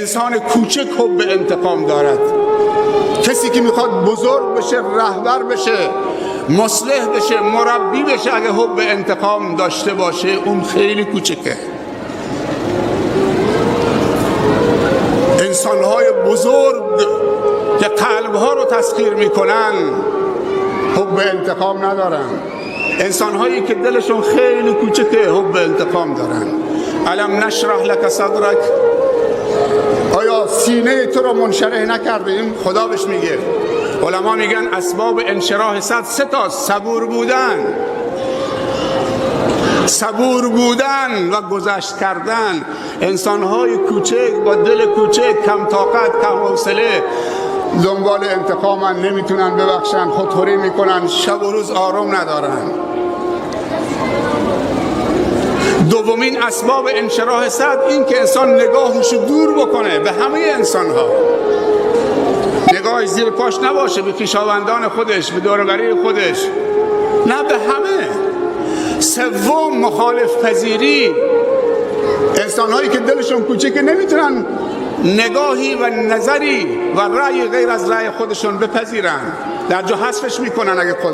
انسان کوچک حب انتقام دارد. کسی که میخواد بزرگ بشه، رهبر بشه، مصلح بشه، مربی بشه، اگه حب انتقام داشته باشه اون خیلی کوچکه. انسانهای بزرگ که قلبها رو تسخیر میکنن حب انتقام ندارن. انسانهایی که دلشون خیلی کوچکه حب انتقام دارن. الم نشرح لک صدرک، آیا سینه تو رو منشرح نکردیم؟ خدا بهش میگه. علما میگن اسباب انشراح صدر 3 تاست: صبور بودن و گذشت کردن. انسانهای کوچک با دل کوچک، کم طاقت، کم حوصله، دنبال انتقامن، نمیتونن ببخشن، خودخوری میکنن، شب و روز آرام ندارن. دومین اسباب انشراح صدر این که انسان نگاهشو دور بکنه به همه انسانها، نگاهش زیر پاش نباشه به خویشاوندان خودش، به دور و برای خودش، نه به همه. سوم مخالف پذیری. انسانهایی که دلشون کوچکه نمیتونن نگاهی و نظری و رأی غیر از رأی خودشون بپذیرن، در جا حذفش میکنن اگه